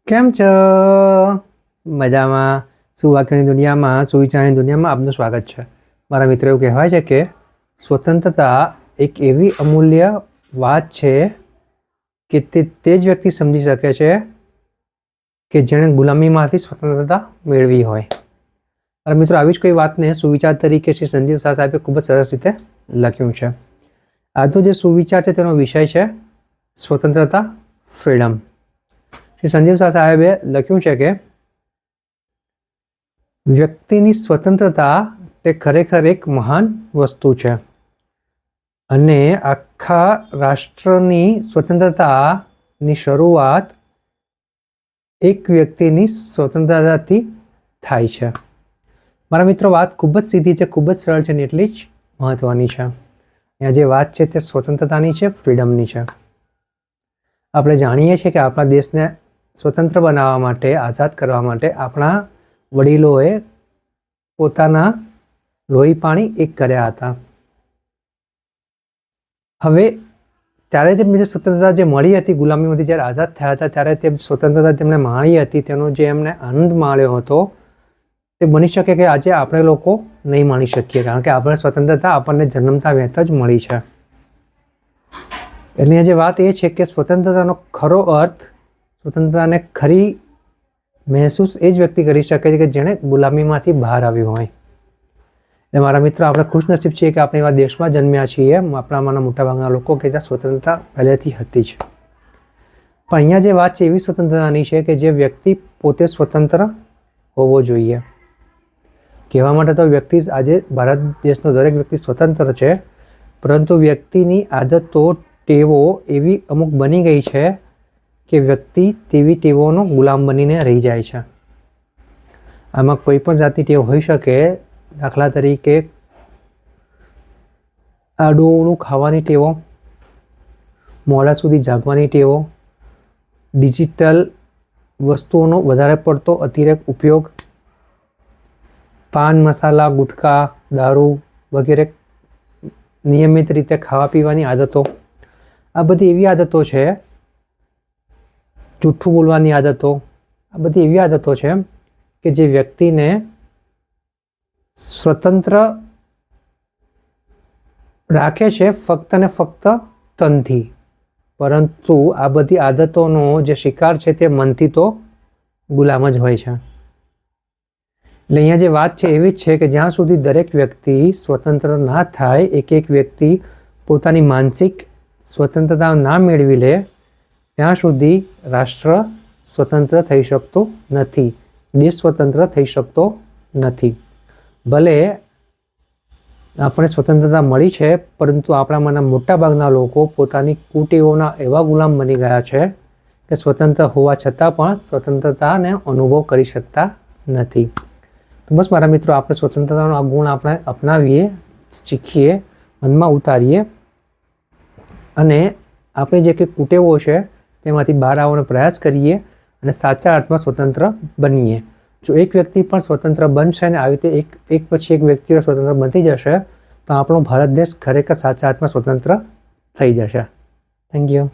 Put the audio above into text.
કેમ છો? મજામાં? સુવાક્યની દુનિયામાં, સુવિચારની દુનિયામાં આપનું સ્વાગત છે. મારા મિત્રો એવું કહેવાય છે કે સ્વતંત્રતા એક એવી અમૂલ્ય વાત છે કે તે જ વ્યક્તિ સમજી શકે છે કે જેણે ગુલામીમાંથી સ્વતંત્રતા મેળવી હોય. મારા મિત્રો, આવી જ કોઈ વાતને સુવિચાર તરીકે શ્રી સંજીવ શાહ સાહેબે ખૂબ જ સરસ રીતે લખ્યું છે. આજનો જે સુવિચાર છે તેનો વિષય છે સ્વતંત્રતા, ફ્રીડમ. શ્રી સંજીવ શાહ સાહેબે લખ્યું છે કે વ્યક્તિની સ્વતંત્રતા તે ખરેખર એક મહાન વસ્તુ છે અને આખા રાષ્ટ્રની સ્વતંત્રતાની શરૂઆત એક વ્યક્તિની સ્વતંત્રતાથી થાય છે. મારા મિત્રો, વાત ખૂબ જ સીધી છે, ખૂબ જ સરળ છે અને એટલી જ મહત્વની છે. અહીંયા જે વાત છે તે સ્વતંત્રતાની છે, ફ્રીડમની છે. આપણે જાણીએ છીએ કે આપણા દેશને સ્વતંત્ર બનાવવા માટે, આઝાદ કરવા માટે આપણા વડીલોએ પોતાના લોહી પાણી એક કર્યા હતા. હવે ત્યારે તેમને જે સ્વતંત્રતા જે મળી હતી, ગુલામીમાંથી જ્યારે આઝાદ થયા હતા ત્યારે તે સ્વતંત્રતા તેમને માણી હતી, તેનો જે એમને આનંદ માણ્યો હતો તે બની શકે કે આજે આપણે લોકો નહીં માણી શકીએ, કારણ કે આપણે સ્વતંત્રતા આપણને જન્મતા વહેત જ મળી છે. એટલે જે વાત એ છે કે સ્વતંત્રતાનો ખરો અર્થ, સ્વતંત્રતાને ખરી મહેસૂસ એ જ વ્યક્તિ કરી શકે છે કે જેણે ગુલામીમાંથી બહાર આવ્યું હોય. એટલે મારા મિત્રો, આપણે ખુશનસીબ છીએ કે આપણે એવા દેશમાં જન્મ્યા છીએ, આપણામાંના મોટાભાગના લોકો કે જ્યાં સ્વતંત્રતા પહેલેથી હતી જ. પણ અહીંયા જે વાત છે એવી સ્વતંત્રતાની છે કે જે વ્યક્તિ પોતે સ્વતંત્ર હોવો જોઈએ. કહેવા માટે તો વ્યક્તિ આજે ભારત દેશનો દરેક વ્યક્તિ સ્વતંત્ર છે, પરંતુ વ્યક્તિની આદતો, ટેવો એવી અમુક બની ગઈ છે કે વ્યક્તિ તેવી ટેવોનો ગુલામ બનીને રહી જાય છે. આમાં કોઈ પણ જાતની ટેવ હોઈ શકે. દાખલા તરીકે આડું ખાવાની ટેવો, મોડા સુધી જાગવાની ટેવો, ડિજિટલ વસ્તુઓનો વધારે પડતો અતિરેક ઉપયોગ, પાન મસાલા, ગુટખા, દારૂ વગેરે નિયમિત રીતે ખાવા પીવાની આદતો, આ બધી એવી આદતો છે, જૂઠું બોલવાની આદતો, આ બધી એવી આદતો છે કે જે વ્યક્તિને સ્વતંત્ર રાખે છે ફક્ત ને ફક્ત તનથી, પરંતુ આ બધી આદતોનો જે શિકાર છે તે મનથી તો ગુલામ જ હોય છે. એટલે અહીંયા જે વાત છે એવી જ છે કે જ્યાં સુધી દરેક વ્યક્તિ સ્વતંત્ર ના થાય, એક વ્યક્તિ પોતાની માનસિક સ્વતંત્રતા ના મેળવી લે, ત્યાં સુધી રાષ્ટ્ર સ્વતંત્ર થઈ શકતું નથી, દેશ સ્વતંત્ર થઈ શકતો નથી. ભલે આપણે સ્વતંત્રતા મળી છે, પરંતુ આપણામાંના મોટાભાગના લોકો પોતાની કુટેવોના એવા ગુલામ બની ગયા છે કે સ્વતંત્ર હોવા છતાં પણ સ્વતંત્રતાને અનુભવ કરી શકતા નથી. તો બસ મારા મિત્રો, આપણે સ્વતંત્રતાનો આ ગુણ આપણે અપનાવીએ, શીખીએ, મનમાં ઉતારીએ અને આપણે જે કંઈ કુટેવો છે તેમાંથી બહાર આવવાનો પ્રયાસ કરીએ અને સાચા અર્થમાં સ્વતંત્ર બનીએ. જો એક વ્યક્તિ પણ સ્વતંત્ર બનશે અને આવી રીતે એક પછી એક વ્યક્તિઓ સ્વતંત્ર બનતી જશે તો આપણો ભારત દેશ ખરેખર સાચા અર્થમાં સ્વતંત્ર થઈ જશે. Thank you.